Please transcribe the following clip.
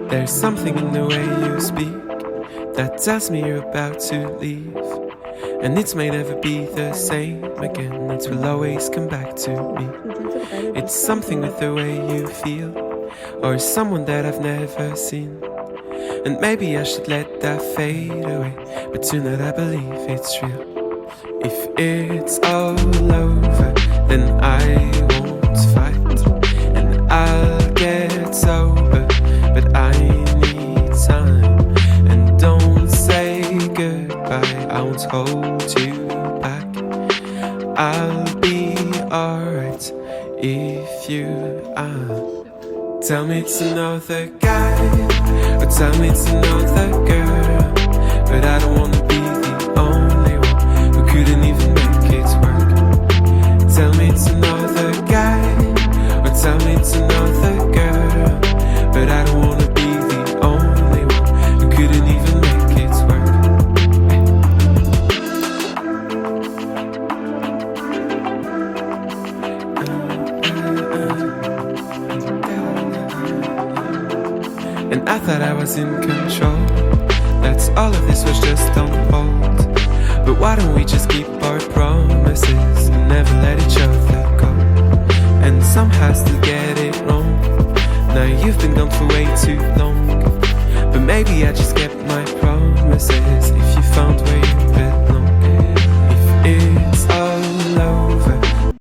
There's something in the way you speak that tells me you're about to leave, and it may never be the same again. It will always come back to me. It's something with the way you feel, or someone that I've never seen. And maybe I should let that fade away, but tonight I believe it's real. If it's all over, then I won't fight, and I'll get sober, but I need time. And don't say goodbye, I won't hold you back. I'll be alright if you are. Tell me it's another guy, or tell me it's another girl, but I don't wanna be the only one who couldn't even make it work. Tell me it's another guy, or tell me it's another girl, but I don't wanna be the only one who couldn't even make it work. And I thought I was in control, that's all of this was just on hold. But why don't we just keep our promises and never let each other go? And somehow still get it wrong. Now you've been gone for way too long, but maybe I just kept my promises. If you found where you belong,